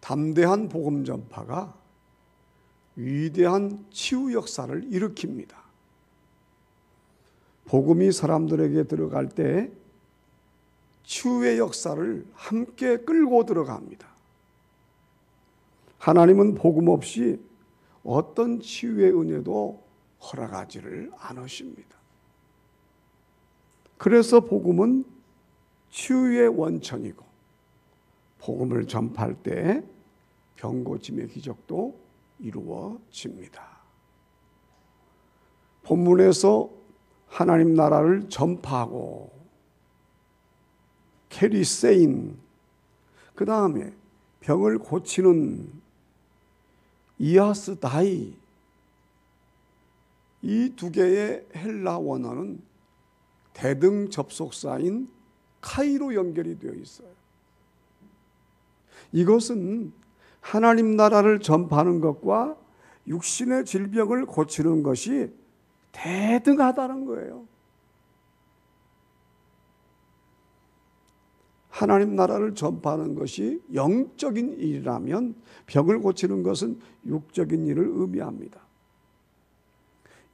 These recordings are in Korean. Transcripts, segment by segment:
담대한 복음 전파가 위대한 치유 역사를 일으킵니다. 복음이 사람들에게 들어갈 때 치유의 역사를 함께 끌고 들어갑니다. 하나님은 복음 없이 어떤 치유의 은혜도 허락하지를 않으십니다. 그래서 복음은 치유의 원천이고, 복음을 전파할 때 병고침의 기적도 이루어집니다. 본문에서 하나님 나라를 전파하고 캐리세인, 그 다음에 병을 고치는 이아스다이, 이 두 개의 헬라 원어는 대등 접속사인 카이로 연결이 되어 있어요. 이것은 하나님 나라를 전파하는 것과 육신의 질병을 고치는 것이 대등하다는 거예요. 하나님 나라를 전파하는 것이 영적인 일이라면 병을 고치는 것은 육적인 일을 의미합니다.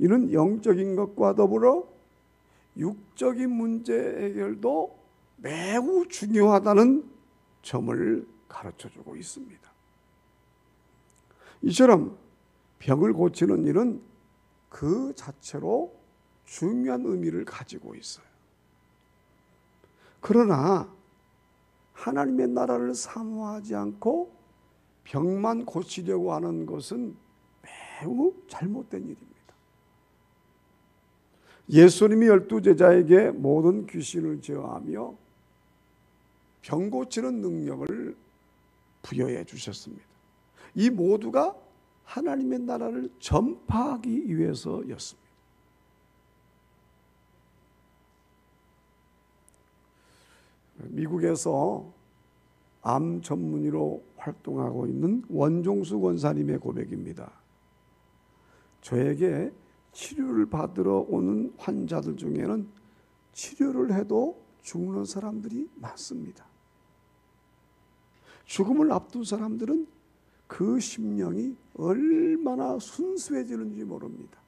이는 영적인 것과 더불어 육적인 문제 해결도 매우 중요하다는 점을 가르쳐주고 있습니다. 이처럼 병을 고치는 일은 그 자체로 중요한 의미를 가지고 있어요. 그러나 하나님의 나라를 사모하지 않고 병만 고치려고 하는 것은 매우 잘못된 일입니다. 예수님이 12제자에게 모든 귀신을 제어하며 병 고치는 능력을 부여해 주셨습니다. 이 모두가 하나님의 나라를 전파하기 위해서였습니다. 미국에서 암 전문의로 활동하고 있는 원종수 권사님의 고백입니다. 저에게 치료를 받으러 오는 환자들 중에는 치료를 해도 죽는 사람들이 많습니다. 죽음을 앞둔 사람들은 그 심령이 얼마나 순수해지는지 모릅니다.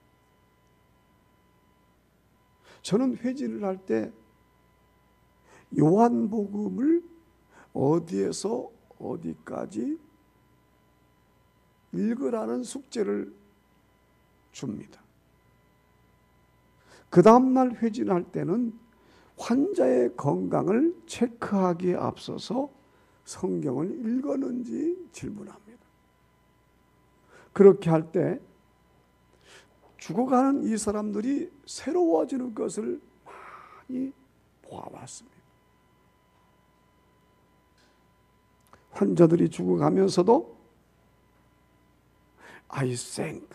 저는 회진을 할 때 요한복음을 어디에서 어디까지 읽으라는 숙제를 줍니다. 그 다음날 회진할 때는 환자의 건강을 체크하기에 앞서서 성경을 읽었는지 질문합니다. 그렇게 할 때 죽어가는 이 사람들이 새로워지는 것을 많이 보아왔습니다. 환자들이 죽어가면서도 I think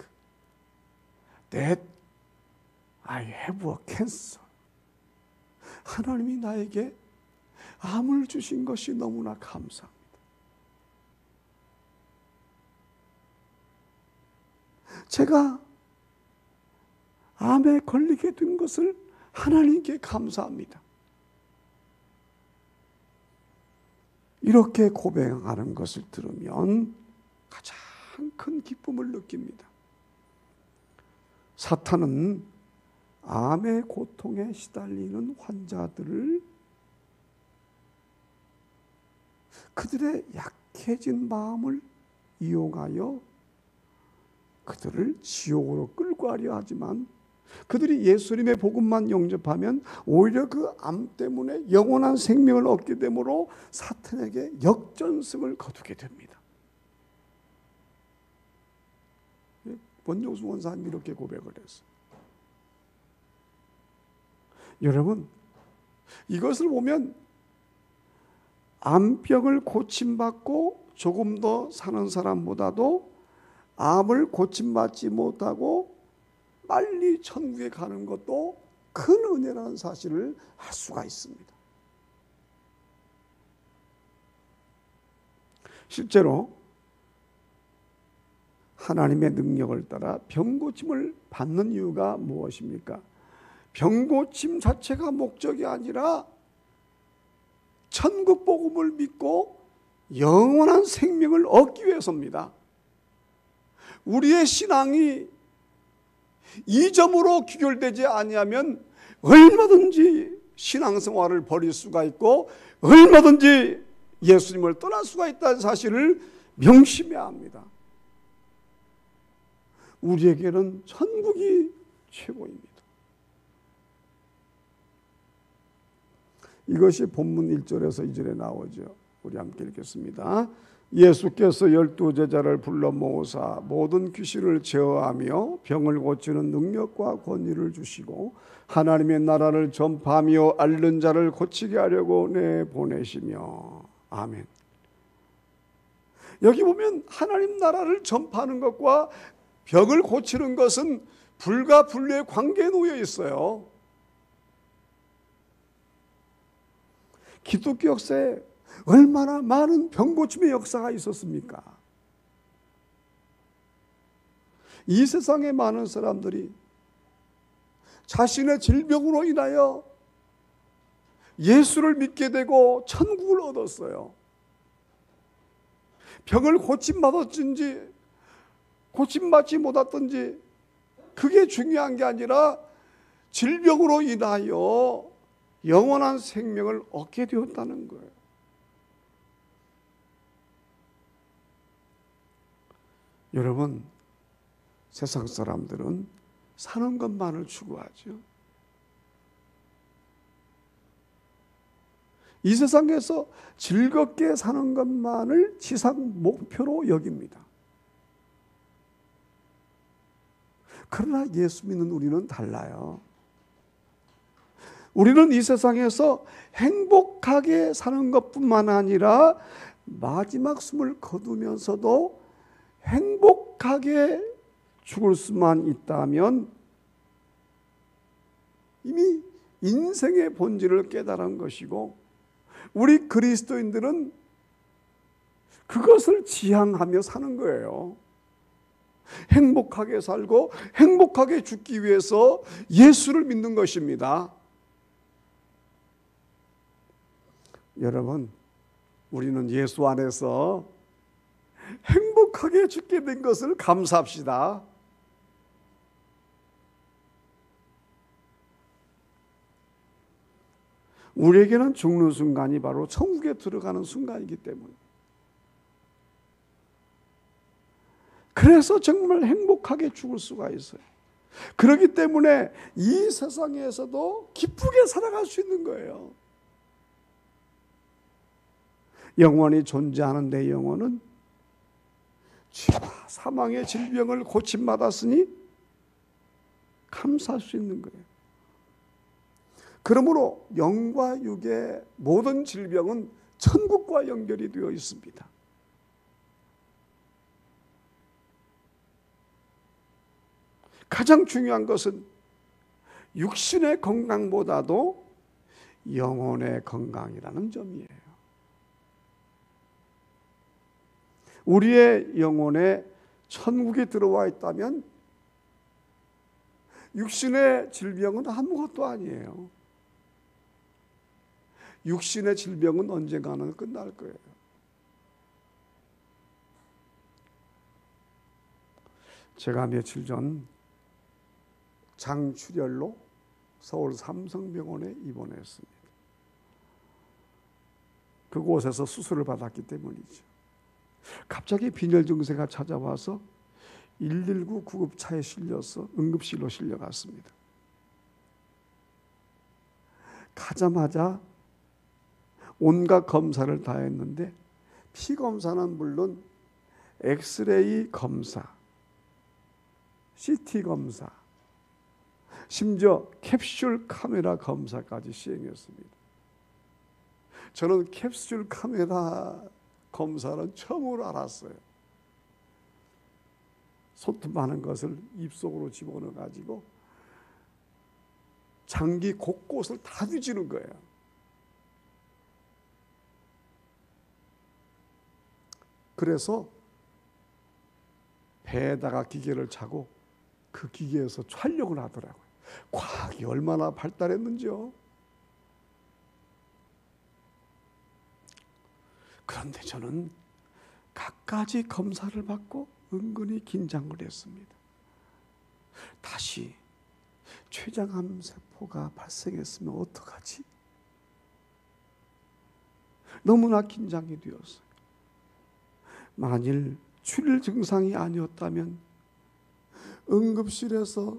that I have a cancer. 하나님이 나에게 암을 주신 것이 너무나 감사합니다. 제가 암에 걸리게 된 것을 하나님께 감사합니다. 이렇게 고백하는 것을 들으면 가장 큰 기쁨을 느낍니다. 사탄은 암의 고통에 시달리는 환자들을 그들의 약해진 마음을 이용하여 그들을 지옥으로 끌고 가려 하지만, 그들이 예수님의 복음만 영접하면 오히려 그 암 때문에 영원한 생명을 얻게 되므로 사탄에게 역전승을 거두게 됩니다. 원종수 원사님이 이렇게 고백을 했어요. 여러분, 이것을 보면 암병을 고침받고 조금 더 사는 사람보다도 암을 고침받지 못하고 빨리 천국에 가는 것도 큰 은혜라는 사실을 알 수가 있습니다. 실제로 하나님의 능력을 따라 병고침을 받는 이유가 무엇입니까? 병고침 자체가 목적이 아니라 천국 복음을 믿고 영원한 생명을 얻기 위해서입니다. 우리의 신앙이 이 점으로 귀결되지 아니하면 얼마든지 신앙생활을 버릴 수가 있고 얼마든지 예수님을 떠날 수가 있다는 사실을 명심해야 합니다. 우리에게는 천국이 최고입니다. 이것이 본문 1절에서 2절에 나오죠. 우리 함께 읽겠습니다. 예수께서 12 제자를 불러 모으사 모든 귀신을 제어하며 병을 고치는 능력과 권위를 주시고 하나님의 나라를 전파하며 앓는 자를 고치게 하려고 내보내시며. 아멘. 여기 보면 하나님 나라를 전파하는 것과 병을 고치는 것은 불가 분류의 관계에 놓여 있어요. 기독교 역사에 얼마나 많은 병고침의 역사가 있었습니까? 이 세상에 많은 사람들이 자신의 질병으로 인하여 예수를 믿게 되고 천국을 얻었어요. 병을 고침받았든지 고침받지 못했든지 그게 중요한 게 아니라 질병으로 인하여 영원한 생명을 얻게 되었다는 거예요. 여러분, 세상 사람들은 사는 것만을 추구하죠. 이 세상에서 즐겁게 사는 것만을 지상 목표로 여깁니다. 그러나 예수 믿는 우리는 달라요. 우리는 이 세상에서 행복하게 사는 것뿐만 아니라 마지막 숨을 거두면서도 행복하게 죽을 수만 있다면 이미 인생의 본질을 깨달은 것이고, 우리 그리스도인들은 그것을 지향하며 사는 거예요. 행복하게 살고 행복하게 죽기 위해서 예수를 믿는 것입니다. 여러분, 우리는 예수 안에서 행복하게 죽게 된 것을 감사합시다. 우리에게는 죽는 순간이 바로 천국에 들어가는 순간이기 때문에, 그래서 정말 행복하게 죽을 수가 있어요. 그렇기 때문에 이 세상에서도 기쁘게 살아갈 수 있는 거예요. 영원히 존재하는 내 영혼은 죄와 사망의 질병을 고침받았으니 감사할 수 있는 거예요. 그러므로 영과 육의 모든 질병은 천국과 연결이 되어 있습니다. 가장 중요한 것은 육신의 건강보다도 영혼의 건강이라는 점이에요. 우리의 영혼에 천국에 들어와 있다면 육신의 질병은 아무것도 아니에요. 육신의 질병은 언젠가는 끝날 거예요. 제가 며칠 전 장출혈로 서울 삼성병원에 입원했습니다. 그곳에서 수술을 받았기 때문이죠. 갑자기 빈혈 증세가 찾아와서 119 구급차에 실려서 응급실로 실려갔습니다. 가자마자 온갖 검사를 다 했는데 피 검사는 물론 엑스레이 검사, CT 검사, 심지어 캡슐 카메라 검사까지 시행했습니다. 저는 캡슐 카메라 검사는 처음으로 알았어요. 소통하는 것을 입속으로 집어넣어 가지고 장기 곳곳을 다 뒤지는 거예요. 그래서 배에다가 기계를 차고 그 기계에서 촬영을 하더라고요. 과학이 얼마나 발달했는지요. 그런데 저는 갖가지 검사를 받고 은근히 긴장을 했습니다. 다시 췌장암 세포가 발생했으면 어떡하지? 너무나 긴장이 되었어요. 만일 출혈 증상이 아니었다면 응급실에서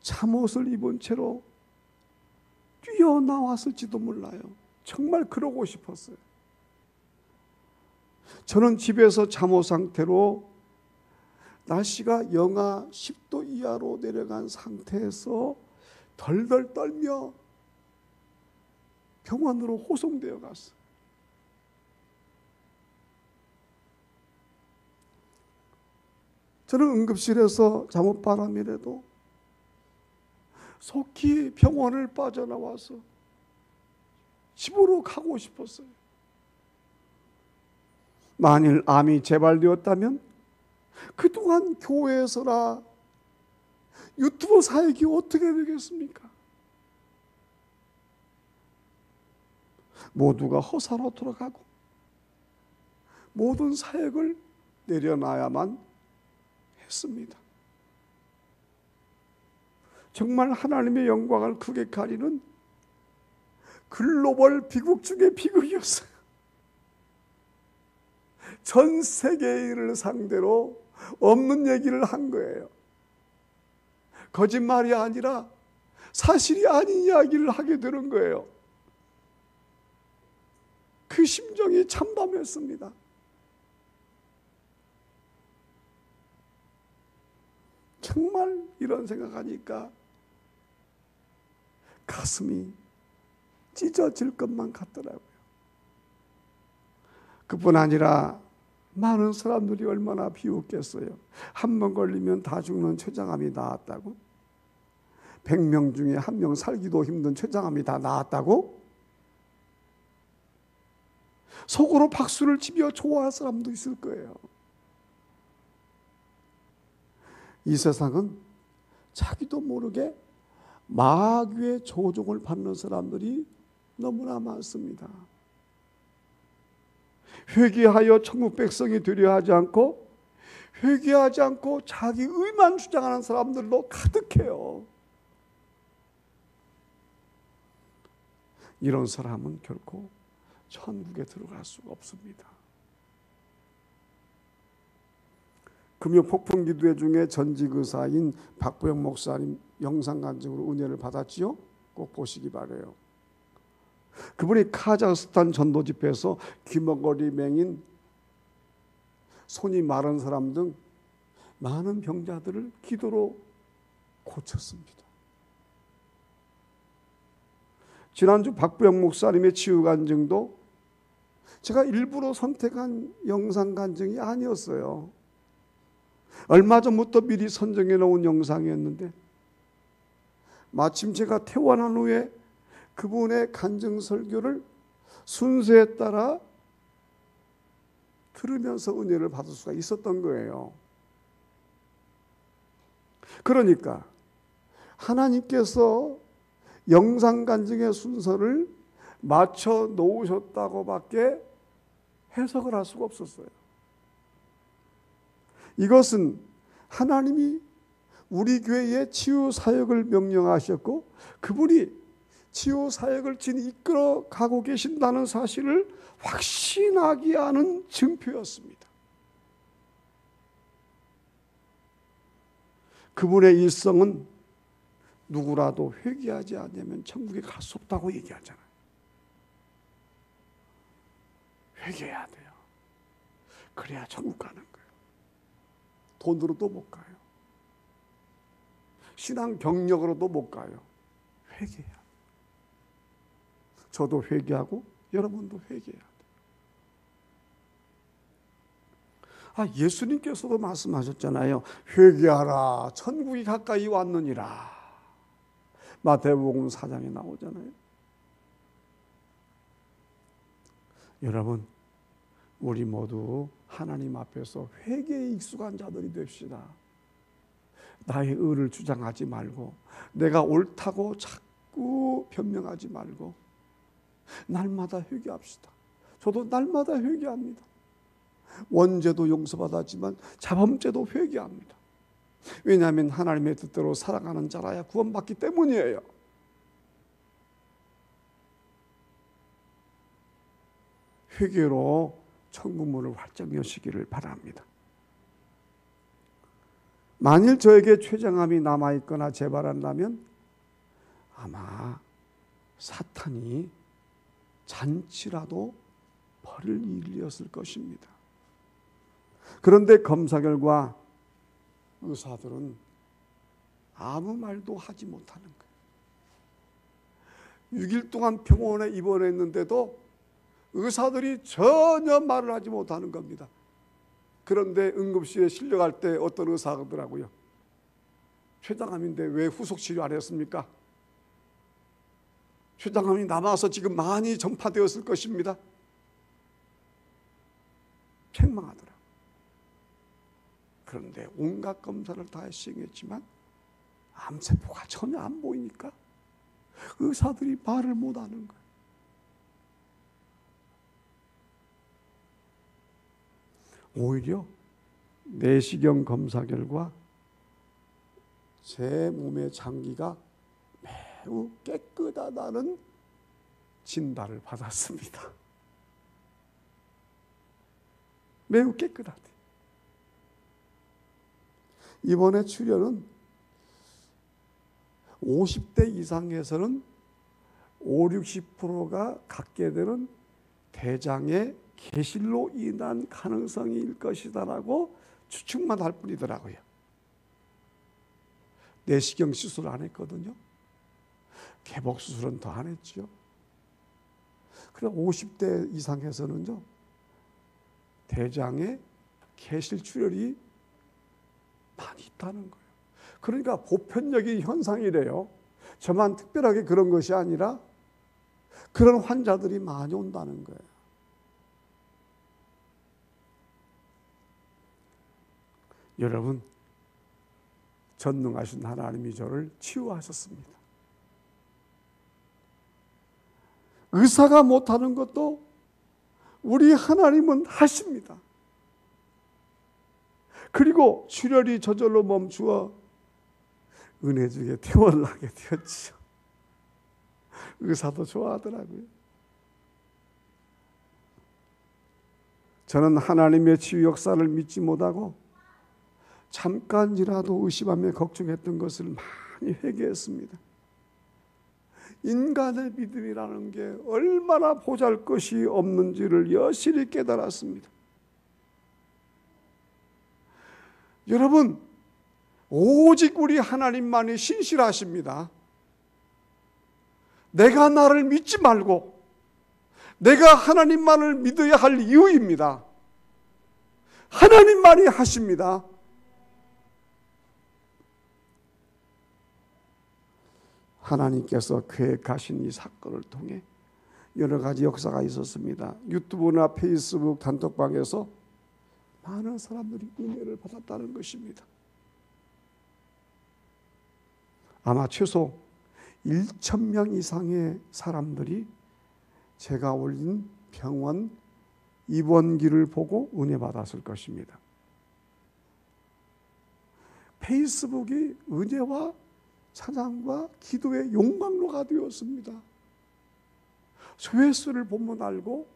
잠옷을 입은 채로 뛰어나왔을지도 몰라요. 정말 그러고 싶었어요. 저는 집에서 잠옷 상태로 날씨가 영하 10도 이하로 내려간 상태에서 덜덜 떨며 병원으로 호송되어 갔어요. 저는 응급실에서 잠옷바람이라도 속히 병원을 빠져나와서 집으로 가고 싶었어요. 만일 암이 재발되었다면 그동안 교회에서나 유튜브 사역이 어떻게 되겠습니까? 모두가 허사로 돌아가고 모든 사역을 내려놔야만 했습니다. 정말 하나님의 영광을 크게 가리는 글로벌 비극 중의 비극이었어요. 전 세계인을 상대로 없는 얘기를 한 거예요. 거짓말이 아니라 사실이 아닌 이야기를 하게 되는 거예요. 그 심정이 참담했습니다. 정말 이런 생각하니까 가슴이 찢어질 것만 같더라고요. 그뿐 아니라 많은 사람들이 얼마나 비웃겠어요. 한 번 걸리면 다 죽는 췌장암이 나았다고? 100명 중에 한 명 살기도 힘든 췌장암이 다 나았다고? 속으로 박수를 치며 좋아할 사람도 있을 거예요. 이 세상은 자기도 모르게 마귀의 조종을 받는 사람들이 너무나 많습니다. 회개하여 천국 백성이 되려 하지 않고 회개하지 않고 자기 의만 주장하는 사람들로 가득해요. 이런 사람은 결코 천국에 들어갈 수가 없습니다. 금요 폭풍 기도회 중에 전직 의사인 박보영 목사님 영상 간증으로 은혜를 받았지요. 꼭 보시기 바라요. 그분이 카자흐스탄 전도 집회에서 귀머거리 맹인, 손이 마른 사람 등 많은 병자들을 기도로 고쳤습니다. 지난주 박보영 목사님의 치유 간증도 제가 일부러 선택한 영상 간증이 아니었어요. 얼마 전부터 미리 선정해 놓은 영상이었는데 마침 제가 퇴원한 후에 그분의 간증 설교를 순서에 따라 들으면서 은혜를 받을 수가 있었던 거예요. 그러니까 하나님께서 영상 간증의 순서를 맞춰 놓으셨다고밖에 해석을 할 수가 없었어요. 이것은 하나님이 우리 교회에 치유 사역을 명령하셨고 그분이 치유 사역을 진히 이끌어 가고 계신다는 사실을 확신하게 하는 증표였습니다. 그분의 일성은 누구라도 회개하지 않으면 천국에 갈 수 없다고 얘기하잖아요. 회개해야 돼요. 그래야 천국 가는 거예요. 돈으로도 못 가요. 신앙 경력으로도 못 가요. 회개해야 돼요. 저도 회개하고 여러분도 회개해야 돼요. 예수님께서도 말씀하셨잖아요. 회개하라. 천국이 가까이 왔느니라. 마태복음 4장에 나오잖아요. 여러분, 우리 모두 하나님 앞에서 회개에 익숙한 자들이 됩시다. 나의 의를 주장하지 말고 내가 옳다고 자꾸 변명하지 말고 날마다 회개합시다. 저도 날마다 회개합니다. 원죄도 용서받았지만 자범죄도 회개합니다. 왜냐하면 하나님의 뜻대로 살아가는 자라야 구원받기 때문이에요. 회개로 천국문을 활짝 여시기를 바랍니다. 만일 저에게 췌장암이 남아있거나 재발한다면 아마 사탄이 잔치라도 벌일 일이었을 것입니다. 그런데 검사 결과 의사들은 아무 말도 하지 못하는 거예요. 6일 동안 병원에 입원했는데도 의사들이 전혀 말을 하지 못하는 겁니다. 그런데 응급실에 실려갈 때 어떤 의사가 하더라고요. 췌장암인데 왜 후속 치료 안 했습니까? 췌장암이 남아서 지금 많이 전파되었을 것입니다. 책망하더라고요. 그런데 온갖 검사를 다 시행했지만 암세포가 전혀 안 보이니까 의사들이 말을 못하는 거예요. 오히려 내시경 검사 결과 제 몸의 장기가 매우 깨끗하다는 진단을 받았습니다. 매우 깨끗하대. 이번에 출혈은 50대 이상에서는 50-60%가 갖게 되는 대장의 개실로 인한 가능성일 것이다라고 추측만 할 뿐이더라고요. 내시경 수술 안 했거든요. 개복 수술은 더 안 했죠. 그럼 50대 이상에서는요, 대장에 개실 출혈이 많이 있다는 거예요. 그러니까 보편적인 현상이래요. 저만 특별하게 그런 것이 아니라 그런 환자들이 많이 온다는 거예요. 여러분, 전능하신 하나님이 저를 치유하셨습니다. 의사가 못하는 것도 우리 하나님은 하십니다. 그리고 출혈이 저절로 멈추어 은혜 중에 퇴원하게 되었죠. 의사도 좋아하더라고요. 저는 하나님의 치유 역사를 믿지 못하고 잠깐이라도 의심하며 걱정했던 것을 많이 회개했습니다. 인간의 믿음이라는 게 얼마나 보잘것이 없는지를 여실히 깨달았습니다. 여러분, 오직 우리 하나님만이 신실하십니다. 내가 나를 믿지 말고 내가 하나님만을 믿어야 할 이유입니다. 하나님만이 하십니다. 하나님께서 계획하신 이 사건을 통해 여러 가지 역사가 있었습니다. 유튜브나 페이스북 단톡방에서 많은 사람들이 은혜를 받았다는 것입니다. 아마 최소 1,000명 이상의 사람들이 제가 올린 병원 입원기를 보고 은혜 받았을 것입니다. 페이스북이 은혜와 찬양과 기도의 용광로가 되었습니다. 조회수를 보면 알고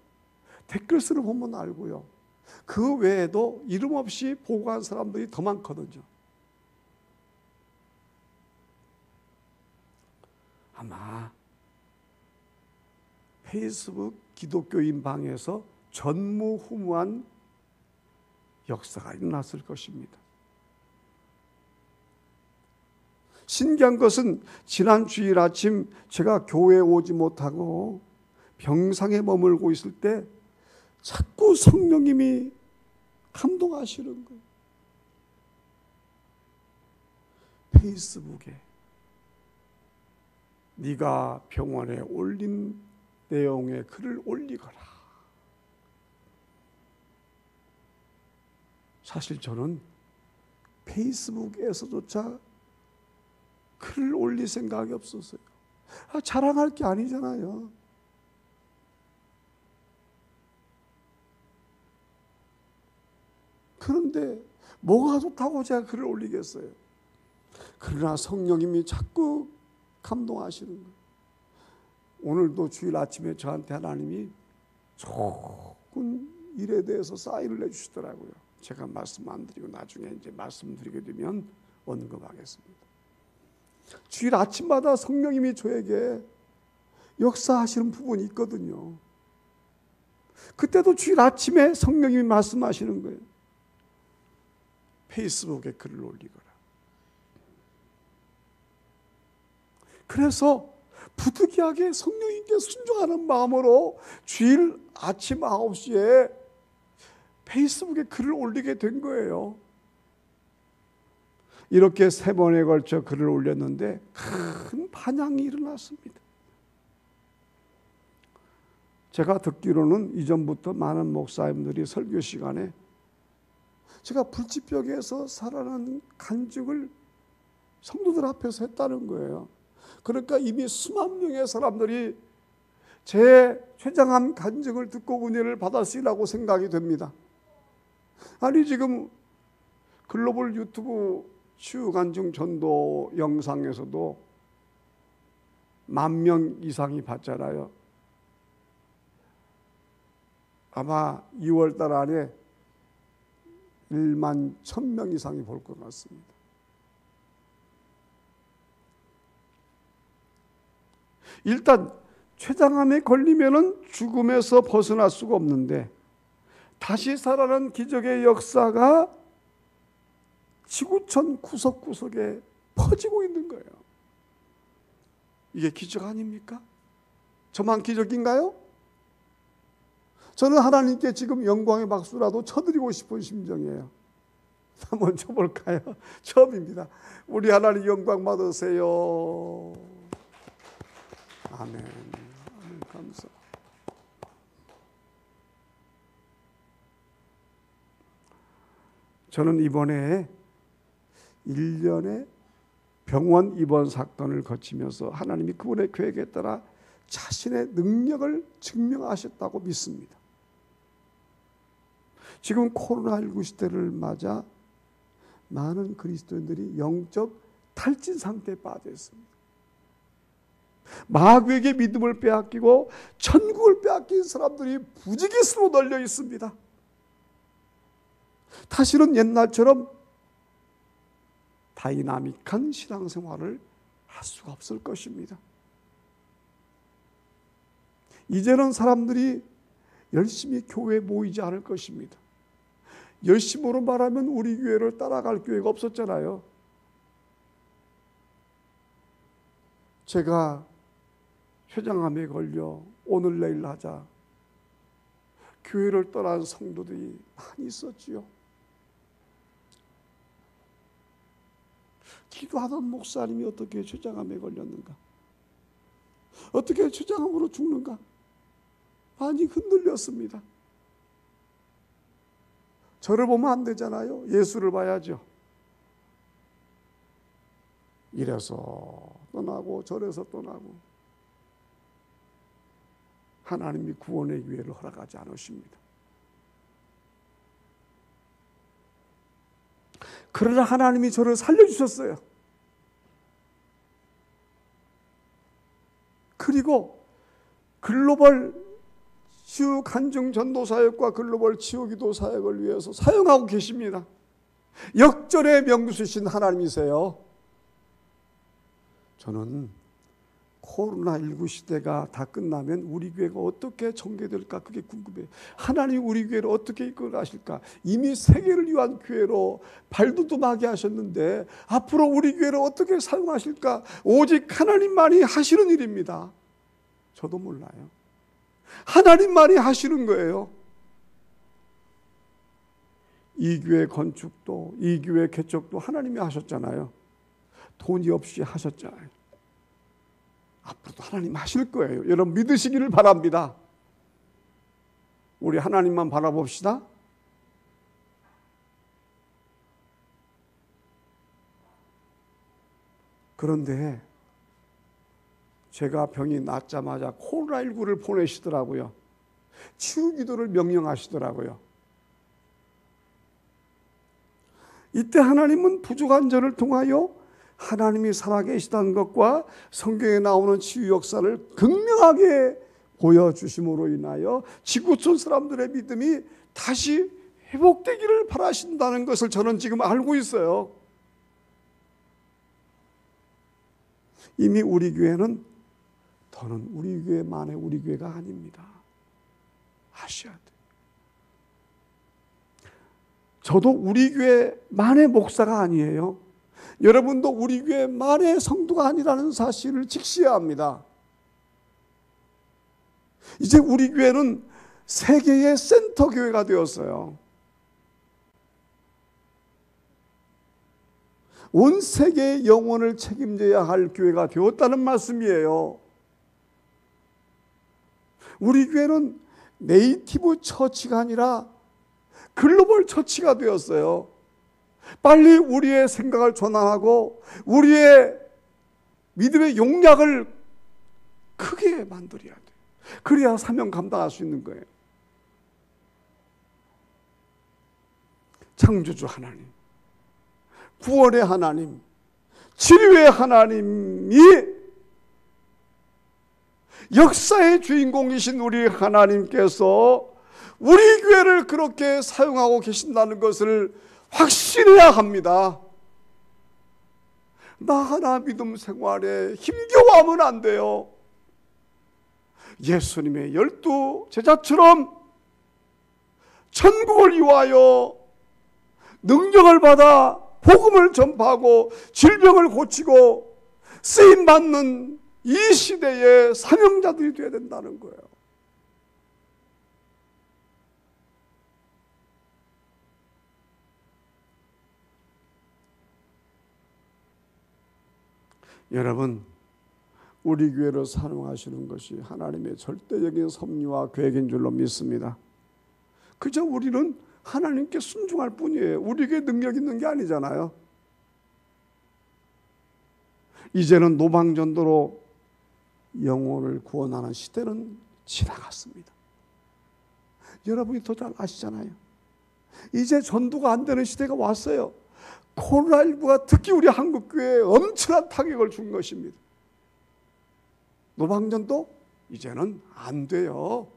댓글 수를 보면 알고요. 그 외에도 이름 없이 보고한 사람들이 더 많거든요. 아마 페이스북 기독교인 방에서 전무후무한 역사가 일어났을 것입니다. 신기한 것은 지난 주일 아침 제가 교회에 오지 못하고 병상에 머물고 있을 때 자꾸 성령님이 감동하시는 거예요. 페이스북에 네가 병원에 올린 내용의 글을 올리거라. 사실 저는 페이스북에서조차 글을 올릴 생각이 없었어요. 자랑할 게 아니잖아요. 그런데 뭐가 좋다고 제가 글을 올리겠어요? 그러나 성령님이 자꾸 감동하시는 거예요. 오늘도 주일 아침에 저한테 하나님이 좋은 일에 대해서 사인을 내주시더라고요. 제가 말씀 안 드리고 나중에 이제 말씀드리게 되면 언급하겠습니다. 주일 아침마다 성령님이 저에게 역사하시는 부분이 있거든요. 그때도 주일 아침에 성령님이 말씀하시는 거예요. 페이스북에 글을 올리거라. 그래서 부득이하게 성령님께 순종하는 마음으로 주일 아침 9시에 페이스북에 글을 올리게 된 거예요. 이렇게 3번에 걸쳐 글을 올렸는데 큰 반향이 일어났습니다. 제가 듣기로는 이전부터 많은 목사님들이 설교 시간에 제가 불치병에서 살아난 간증을 성도들 앞에서 했다는 거예요. 그러니까 이미 수만 명의 사람들이 제 췌장암 간증을 듣고 은혜를 받았으리라고 생각이 됩니다. 아니 지금 글로벌 유튜브 치유 간증 전도 영상에서도 10,000명 이상이 봤잖아요. 아마 2월달 안에 11,000명 이상이 볼 것 같습니다. 일단 췌장암에 걸리면은 죽음에서 벗어날 수가 없는데 다시 살아난 기적의 역사가 지구촌 구석구석에 퍼지고 있는 거예요. 이게 기적 아닙니까? 저만 기적인가요? 저는 하나님께 지금 영광의 박수라도 쳐드리고 싶은 심정이에요. 한번 쳐볼까요? 처음입니다. 우리 하나님 영광 받으세요. 아멘. 아멘. 감사. 저는 이번에 1년의 병원 입원 사건을 거치면서 하나님이 그분의 계획에 따라 자신의 능력을 증명하셨다고 믿습니다. 지금 코로나19 시대를 맞아 많은 그리스도인들이 영적 탈진 상태에 빠져 있습니다. 마귀에게 믿음을 빼앗기고 천국을 빼앗긴 사람들이 부지기수로 널려 있습니다. 다시는 옛날처럼 다이나믹한 신앙생활을 할 수가 없을 것입니다. 이제는 사람들이 열심히 교회에 모이지 않을 것입니다. 열심으로 말하면 우리 교회를 따라갈 교회가 없었잖아요. 제가 췌장암에 걸려 오늘 내일 하자 교회를 떠난 성도들이 많이 있었지요. 기도하던 목사님이 어떻게 췌장암에 걸렸는가? 어떻게 췌장암으로 죽는가? 많이 흔들렸습니다. 저를 보면 안 되잖아요. 예수를 봐야죠. 이래서 떠나고 저래서 떠나고 하나님이 구원의 기회를 허락하지 않으십니다. 그러나 하나님이 저를 살려주셨어요. 그리고 글로벌 치유 간증 전도 사역과 글로벌 치유 기도 사역을 위해서 사용하고 계십니다. 역전의 명수신 하나님이세요. 저는 코로나19 시대가 다 끝나면 우리 교회가 어떻게 전개될까 그게 궁금해요. 하나님이 우리 교회를 어떻게 이끌어 가실까? 이미 세계를 위한 교회로 발돋움하게 하셨는데 앞으로 우리 교회를 어떻게 사용하실까? 오직 하나님만이 하시는 일입니다. 저도 몰라요. 하나님만이 하시는 거예요. 이 교회 건축도 이 교회 개척도 하나님이 하셨잖아요. 돈이 없이 하셨잖아요. 앞으로도 하나님 하실 거예요. 여러분 믿으시기를 바랍니다. 우리 하나님만 바라봅시다. 그런데 제가 병이 낫자마자 코로나19를 보내시더라고요. 치유 기도를 명령하시더라고요. 이때 하나님은 부족한 저를 통하여 하나님이 살아계시다는 것과 성경에 나오는 치유 역사를 극명하게 보여주심으로 인하여 지구촌 사람들의 믿음이 다시 회복되기를 바라신다는 것을 저는 지금 알고 있어요. 이미 우리 교회는 더는 우리 교회만의 우리 교회가 아닙니다. 아셔야 돼요. 저도 우리 교회만의 목사가 아니에요. 여러분도 우리 교회만의 성도가 아니라는 사실을 직시해야 합니다. 이제 우리 교회는 세계의 센터 교회가 되었어요. 온 세계의 영혼을 책임져야 할 교회가 되었다는 말씀이에요. 우리 교회는 네이티브 처치가 아니라 글로벌 처치가 되었어요. 빨리 우리의 생각을 전환하고 우리의 믿음의 용량을 크게 만들어야 돼요. 그래야 사명 감당할 수 있는 거예요. 창조주 하나님, 구원의 하나님, 치료의 하나님이 역사의 주인공이신 우리 하나님께서 우리 교회를 그렇게 사용하고 계신다는 것을 확신해야 합니다. 나 하나 믿음 생활에 힘겨워하면 안 돼요. 예수님의 12 제자처럼 천국을 위하여 능력을 받아 복음을 전파하고 질병을 고치고 쓰임받는 이 시대의 사명자들이 되어야 된다는 거예요. 여러분, 우리 교회를 사용하시는 것이 하나님의 절대적인 섭리와 계획인 줄로 믿습니다. 그저 우리는 하나님께 순종할 뿐이에요. 우리에게 능력 있는 게 아니잖아요. 이제는 노방전도로 영혼을 구원하는 시대는 지나갔습니다. 여러분이 더 잘 아시잖아요. 이제 전도가 안 되는 시대가 왔어요. 코로나19가 특히 우리 한국교회에 엄청난 타격을 준 것입니다. 노방전도 이제는 안 돼요.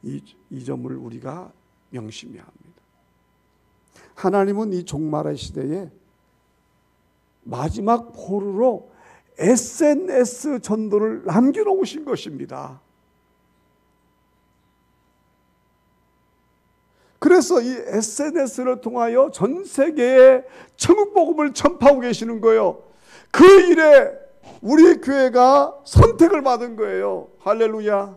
이 점을 우리가 명심해야 합니다. 하나님은 이 종말의 시대에 마지막 포로로 SNS 전도를 남겨놓으신 것입니다. 그래서 이 SNS를 통하여 전 세계에 천국복음을 전파하고 계시는 거예요. 그 일에 우리 교회가 선택을 받은 거예요. 할렐루야.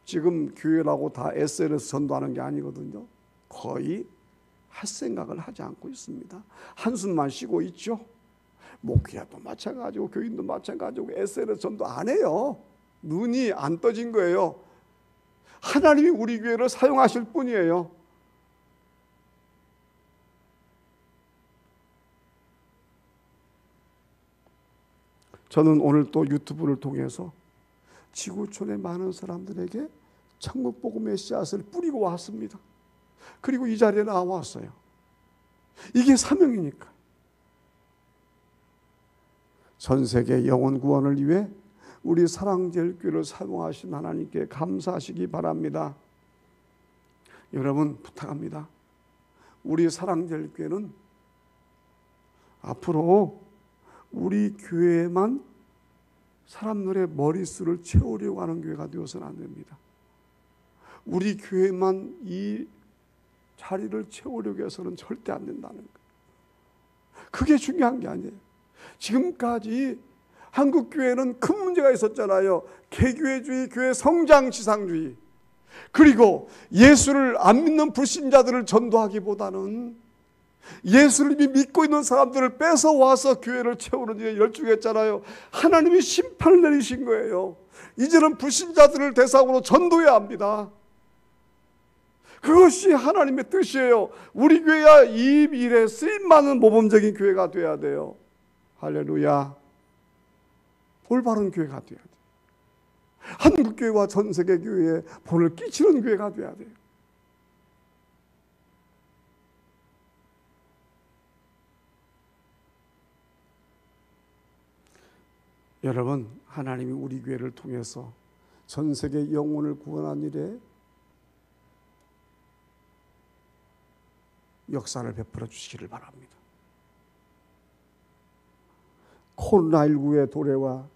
지금 교회라고 다 SNS 전도하는 게 아니거든요. 거의 할 생각을 하지 않고 있습니다. 한숨만 쉬고 있죠. 목회도 마찬가지고 교인도 마찬가지고 SNS 전도 안 해요. 눈이 안 떠진 거예요. 하나님이 우리 교회를 사용하실 뿐이에요. 저는 오늘 또 유튜브를 통해서 지구촌의 많은 사람들에게 천국 복음의 씨앗을 뿌리고 왔습니다. 그리고 이 자리에 나왔어요. 이게 사명이니까. 전 세계 영혼 구원을 위해 우리 사랑제일교회를 사용하신 하나님께 감사하시기 바랍니다. 여러분 부탁합니다. 우리 사랑제일교회는 앞으로 우리 교회만 사람들의 머릿수를 채우려고 하는 교회가 되어서는 안 됩니다. 우리 교회만 이 자리를 채우려고 해서는 절대 안 된다는 거예요. 그게 중요한 게 아니에요. 지금까지 한국 교회는 큰 문제가 있었잖아요. 개교회주의, 교회 성장 지상주의. 그리고 예수를 안 믿는 불신자들을 전도하기보다는 예수를 믿고 있는 사람들을 뺏어와서 교회를 채우는 일에 열중했잖아요. 하나님이 심판을 내리신 거예요. 이제는 불신자들을 대상으로 전도해야 합니다. 그것이 하나님의 뜻이에요. 우리 교회야 이 일에 쓰임많은 모범적인 교회가 돼야 돼요. 할렐루야. 올바른 교회가 되어야 돼요. 한국교회와 전세계 교회에 본을 끼치는 교회가 되어야 돼요. 여러분, 하나님이 우리 교회를 통해서 전세계 영혼을 구원한 일에 역사를 베풀어 주시기를 바랍니다. 코로나19의 도래와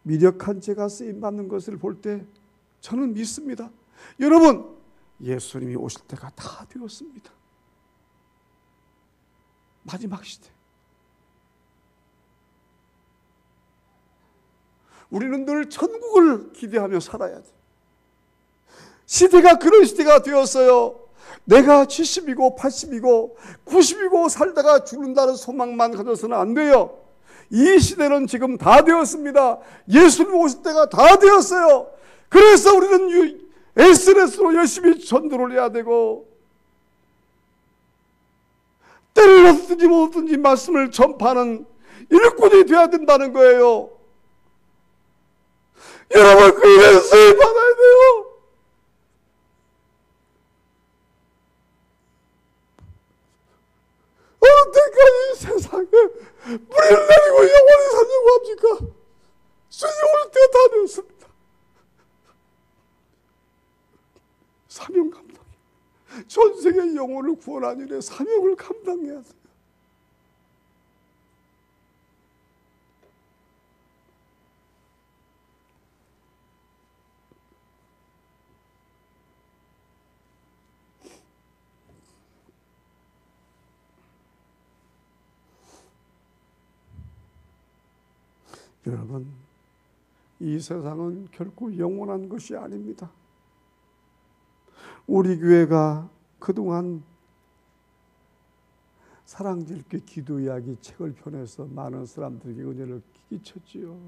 미력한 죄가 쓰임받는 것을 볼 때 저는 믿습니다. 여러분, 예수님이 오실 때가 다 되었습니다. 마지막 시대. 우리는 늘 천국을 기대하며 살아야 돼. 시대가 그런 시대가 되었어요. 내가 70이고 80이고 90이고 살다가 죽는다는 소망만 가져서는 안 돼요. 이 시대는 지금 다 되었습니다. 예수님 오실 때가 다 되었어요. 그래서 우리는 SNS로 열심히 전도를 해야 되고, 때를 얻든지 못 얻든지 말씀을 전파하는 일꾼이 되어야 된다는 거예요. 여러분, 그 일에 쓰임 받아야 돼요. 언제까지 세상에 뿌리를 내리고 영원히 살려고 합니까? 주님 올 때 다 되었습니다. 사명 감당. 전 세계 영혼을 구원한 일에 사명을 감당해야 돼요. 여러분, 이 세상은 결코 영원한 것이 아닙니다. 우리 교회가 그동안 사랑제일교회 기도 이야기 책을 펴내서 많은 사람들에게 은혜를 끼쳤지요.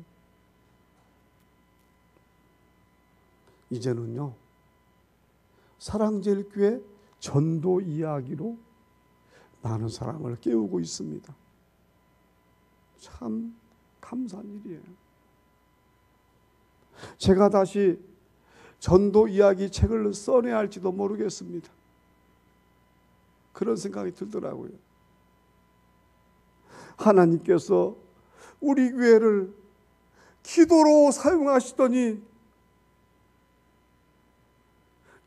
이제는요, 사랑제일교회 전도 이야기로 많은 사람을 깨우고 있습니다. 참 감사한 일이에요. 제가 다시 전도 이야기 책을 써내야 할지도 모르겠습니다. 그런 생각이 들더라고요. 하나님께서 우리 교회를 기도로 사용하시더니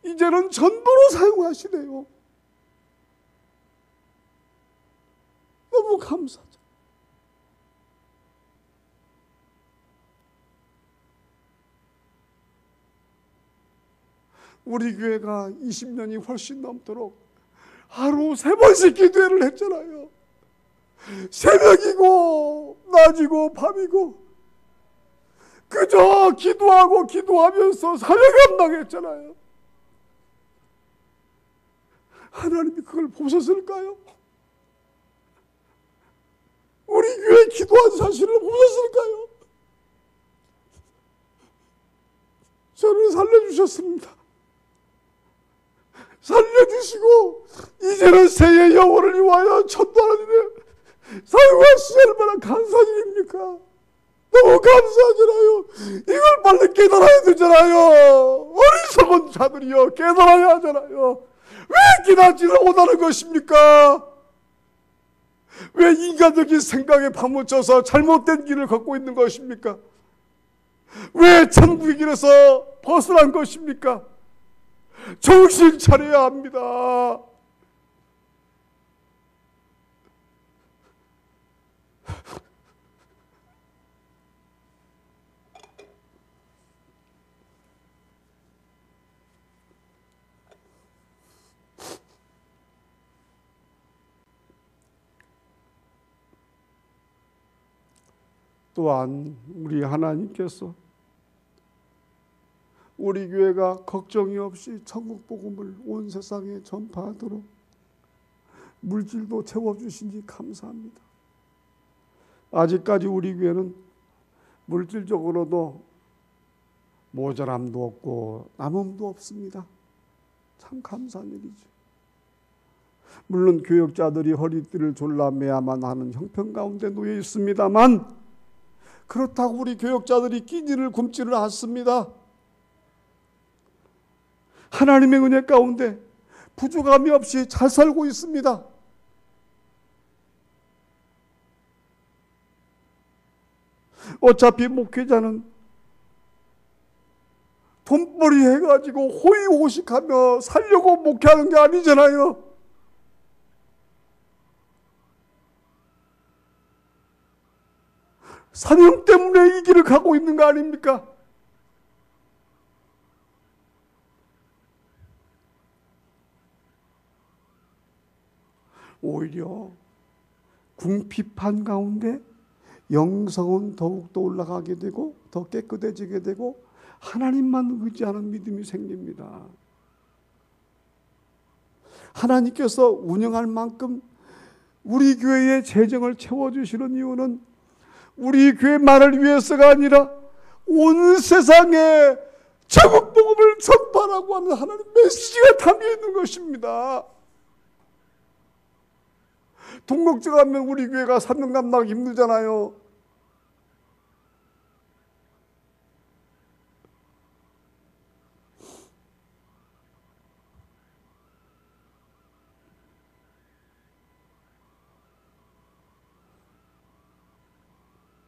이제는 전도로 사용하시네요. 너무 감사하죠. 우리 교회가 20년이 훨씬 넘도록 하루 3번씩 기도회를 했잖아요. 새벽이고 낮이고 밤이고 그저 기도하고 기도하면서 사명 감당했잖아요. 하나님이 그걸 보셨을까요? 우리 교회 기도한 사실을 보셨을까요? 저를 살려주셨습니다. 살려주시고 이제는 새의 영혼을 위하여 전도하는 일에 사용하시니 얼마나 감사한 일입니까? 너무 감사하잖아요. 이걸 빨리 깨달아야 되잖아요. 어리석은 자들이요, 깨달아야 하잖아요. 왜 깨닫지를 못하는 것입니까? 왜 인간적인 생각에 파묻혀서 잘못된 길을 걷고 있는 것입니까? 왜 천국의 길에서 벗어난 것입니까? 정신 차려야 합니다. 또한 우리 하나님께서 우리 교회가 걱정이 없이 천국 복음을 온 세상에 전파하도록 물질도 채워주시니 감사합니다. 아직까지 우리 교회는 물질적으로도 모자람도 없고 남음도 없습니다. 참 감사한 일이죠. 물론 교역자들이 허리띠를 졸라매야만 하는 형편 가운데 놓여 있습니다만 그 그렇다고 우리 교역자들이 끼니를 굶지를 않습니다. 하나님의 은혜 가운데 부족함이 없이 잘 살고 있습니다. 어차피 목회자는 돈벌이 해가지고 호의호식하며 살려고 목회하는 게 아니잖아요. 사명 때문에 이 길을 가고 있는 거 아닙니까? 오히려 궁핍한 가운데 영성은 더욱더 올라가게 되고 더 깨끗해지게 되고 하나님만 의지하는 믿음이 생깁니다. 하나님께서 운영할 만큼 우리 교회의 재정을 채워주시는 이유는 우리 교회만을 위해서가 아니라 온 세상에 천국 복음을 전파하라고 하는 하나님의 메시지가 담겨 있는 것입니다. 돈 걱정하면 우리 교회가 사명 감당하기 힘들잖아요.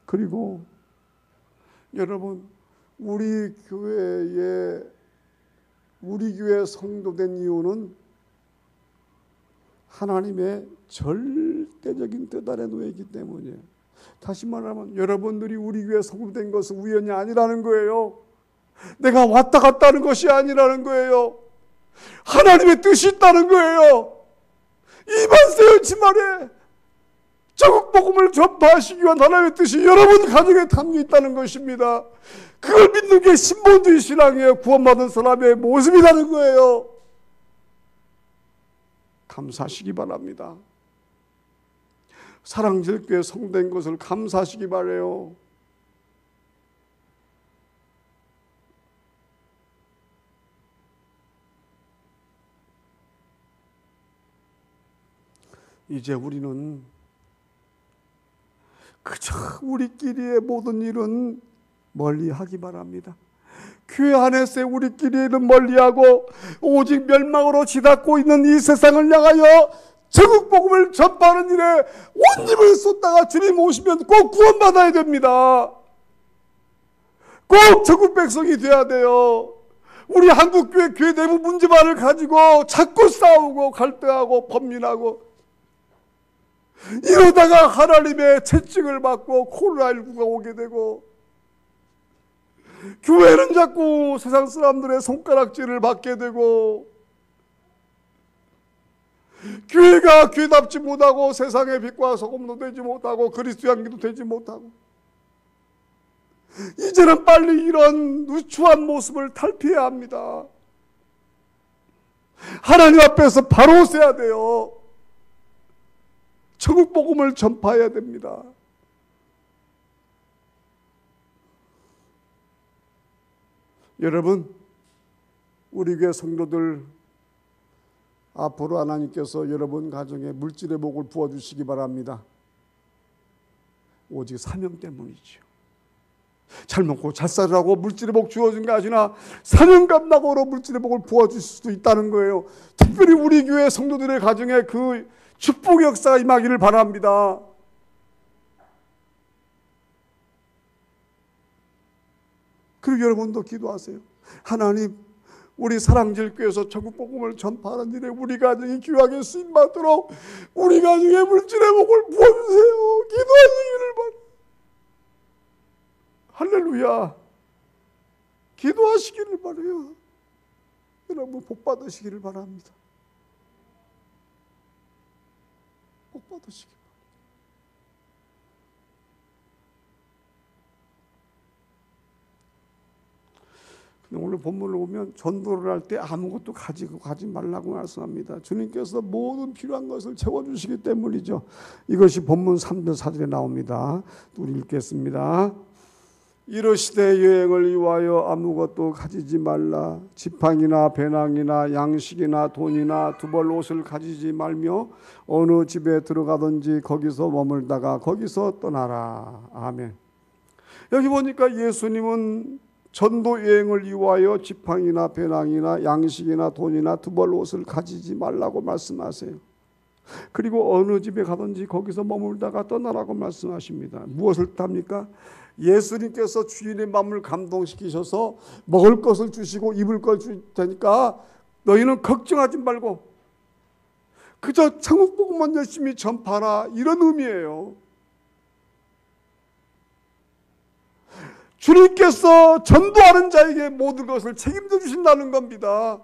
그리고 여러분, 우리 교회 성도된 이유는 하나님의 절대적인 뜻 아래 놓여 있기 때문이에요. 다시 말하면 여러분들이 우리 교회 성도된 것은 우연이 아니라는 거예요. 내가 왔다 갔다 하는 것이 아니라는 거예요. 하나님의 뜻이 있다는 거예요. 이만세요 지말에 전국 복음을 전파하시기 위한 하나님의 뜻이 여러분 가정에 담겨 있다는 것입니다. 그걸 믿는 게 신본주의 신앙이에요. 구원받은 사람의 모습이라는 거예요. 감사하시기 바랍니다. 사랑제일교회 성된 것을 감사하시기 바라요. 이제 우리는 그저 우리끼리의 모든 일은 멀리하기 바랍니다. 교회 안에서의 우리끼리의 일은 멀리하고 오직 멸망으로 치닫고 있는 이 세상을 향하여 전국 복음을 전파하는 일에 온 힘을 쏟다가 주님 오시면 꼭 구원받아야 됩니다. 꼭 전국 백성이 돼야 돼요. 우리 한국교회 교회 내부 문제만을 가지고 자꾸 싸우고 갈등하고 범민하고 이러다가 하나님의 채찍을 받고 코로나19가 오게 되고 교회는 자꾸 세상 사람들의 손가락질을 받게 되고 교회가 교회답지 못하고 세상의 빛과 소금도 되지 못하고 그리스도 향기도 되지 못하고 이제는 빨리 이런 누추한 모습을 탈피해야 합니다. 하나님 앞에서 바로 서야 돼요. 천국 복음을 전파해야 됩니다. 여러분, 우리 교회 성도들 앞으로 하나님께서 여러분 가정에 물질의 복을 부어주시기 바랍니다. 오직 사명 때문이죠. 잘 먹고 잘 살으라고 물질의 복 주어준 게 아니라 사명 감당으로 물질의 복을 부어줄 수도 있다는 거예요. 특별히 우리 교회 성도들의 가정에 그 축복의 역사가 임하기를 바랍니다. 그리고 여러분도 기도하세요. 하나님, 우리 사랑제일교회에서 전국 복음을 전파하는 일에 우리 가정이 귀하게 쓰임받도록 우리 가정에 물질의 복을 부어주세요. 기도하시기를 바랍니다. 할렐루야. 기도하시기를 바라요. 여러분 복 받으시기를 바랍니다. 복 받으시기 바랍니다. 근데 오늘 본문을 보면 전도를 할 때 아무것도 가지 말라고 말씀합니다. 주님께서 모든 필요한 것을 채워주시기 때문이죠. 이것이 본문 3절 4절에 나옵니다. 우리 읽겠습니다. 이르시되 여행을 위하여 아무것도 가지지 말라. 지팡이나 배낭이나 양식이나 돈이나 두벌 옷을 가지지 말며 어느 집에 들어가든지 거기서 머물다가 거기서 떠나라. 아멘. 여기 보니까 예수님은 전도 여행을 이유하여 지팡이나 배낭이나 양식이나 돈이나 두벌 옷을 가지지 말라고 말씀하세요. 그리고 어느 집에 가든지 거기서 머물다가 떠나라고 말씀하십니다. 무엇을 뜻합니까? 예수님께서 주인의 마음을 감동시키셔서 먹을 것을 주시고 입을 걸 줄 테니까 너희는 걱정하지 말고 그저 천국 복음만 열심히 전파하라, 이런 의미예요. 주님께서 전도하는 자에게 모든 것을 책임져 주신다는 겁니다.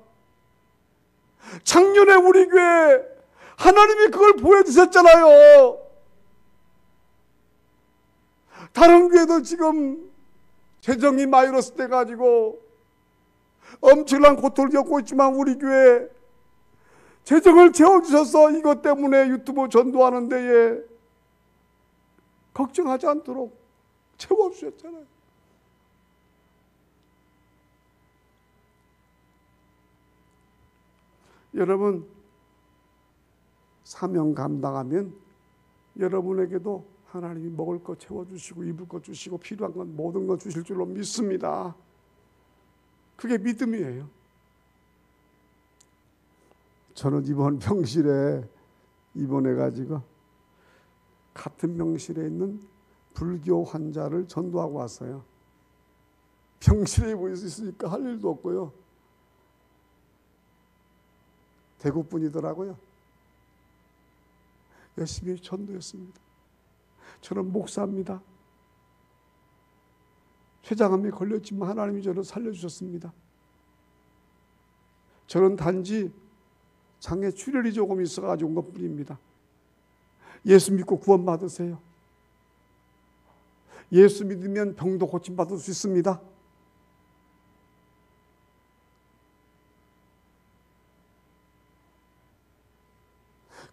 작년에 우리 교회 하나님이 그걸 보여주셨잖아요. 다른 교회도 지금 재정이 마이너스 돼가지고 엄청난 고통을 겪고 있지만 우리 교회 재정을 채워주셔서 이것 때문에 유튜브 전도하는 데에 걱정하지 않도록 채워주셨잖아요. 여러분, 사명 감당하면 여러분에게도 하나님이 먹을 것 채워주시고 입을 것 주시고 필요한 건 모든 것 주실 줄로 믿습니다. 그게 믿음이에요. 저는 이번 병실에 입원해가지고 같은 병실에 있는 불교 환자를 전도하고 왔어요. 병실에 있으니까 할 일도 없고요. 대구분이더라고요. 열심히 전도했습니다. 저는 목사입니다. 췌장암에 걸렸지만 하나님이 저를 살려주셨습니다. 저는 단지 장에 출혈이 조금 있어가지고 온 것뿐입니다. 예수 믿고 구원받으세요. 예수 믿으면 병도 고침받을 수 있습니다.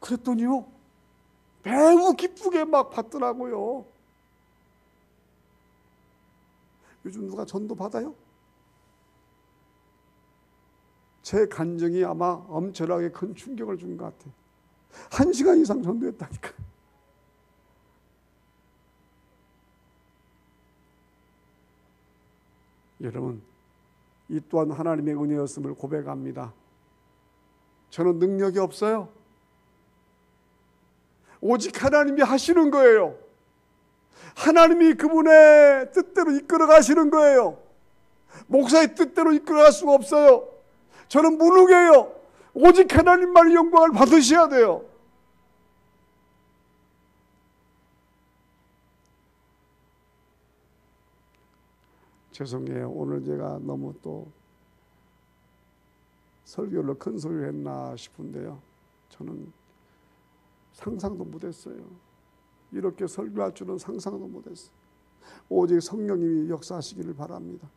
그랬더니요, 매우 기쁘게 막 받더라고요. 요즘 누가 전도 받아요? 제 간증이 아마 엄청나게 큰 충격을 준 것 같아요. 1시간 이상 전도했다니까. 여러분, 이 또한 하나님의 은혜였음을 고백합니다. 저는 능력이 없어요. 오직 하나님이 하시는 거예요. 하나님이 그분의 뜻대로 이끌어 가시는 거예요. 목사의 뜻대로 이끌어 갈 수가 없어요. 저는 무능해요. 오직 하나님만의 영광을 받으셔야 돼요. 죄송해요. 오늘 제가 너무 또 설교를 큰 소리를 했나 싶은데요. 저는 상상도 못했어요. 이렇게 설교할 줄은 상상도 못했어요. 오직 성령님이 역사하시기를 바랍니다.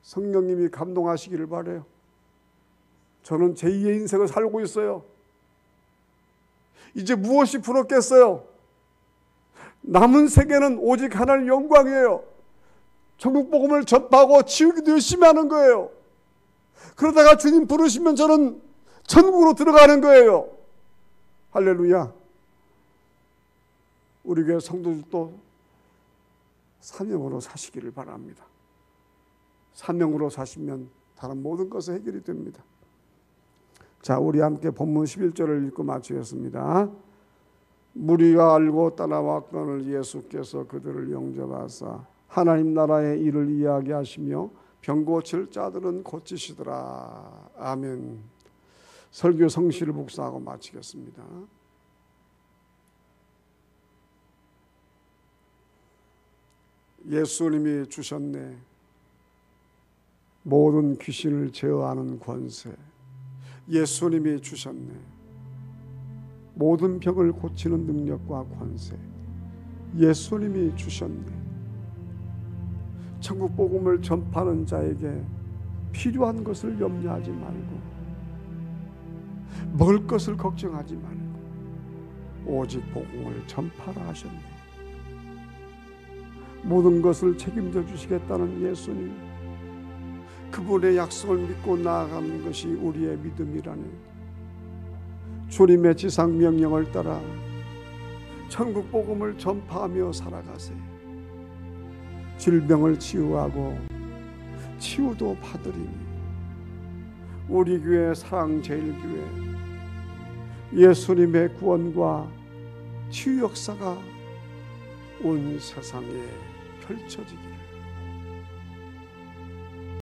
성령님이 감동하시기를 바라요. 저는 제2의 인생을 살고 있어요. 이제 무엇이 부럽겠어요? 남은 세계는 오직 하나님 영광이에요. 천국 복음을 전파하고 치우기도 열심히 하는 거예요. 그러다가 주님 부르시면 저는 천국으로 들어가는 거예요. 할렐루야. 우리 교회 성도들도 사명으로 사시기를 바랍니다. 사명으로 사시면 다른 모든 것은 해결이 됩니다. 자, 우리 함께 본문 11절을 읽고 마치겠습니다. 무리가 알고 따라왔거늘 예수께서 그들을 영접하사 하나님 나라의 일을 이야기하시며 병 고칠 자들은 고치시더라. 아멘. 설교 성시를 묵상하고 마치겠습니다. 예수님이 주셨네. 모든 귀신을 제어하는 권세. 예수님이 주셨네. 모든 병을 고치는 능력과 권세. 예수님이 주셨네. 천국 복음을 전파하는 자에게 필요한 것을 염려하지 말고 먹을 것을 걱정하지 말고 오직 복음을 전파하라 하셨네. 모든 것을 책임져 주시겠다는 예수님, 그분의 약속을 믿고 나아가는 것이 우리의 믿음이라네. 주님의 지상 명령을 따라 천국 복음을 전파하며 살아가세요. 질병을 치유하고 치유도 받으리니 우리 교회 사랑제일교회 예수님의 구원과 치유 역사가 온 세상에 펼쳐지기를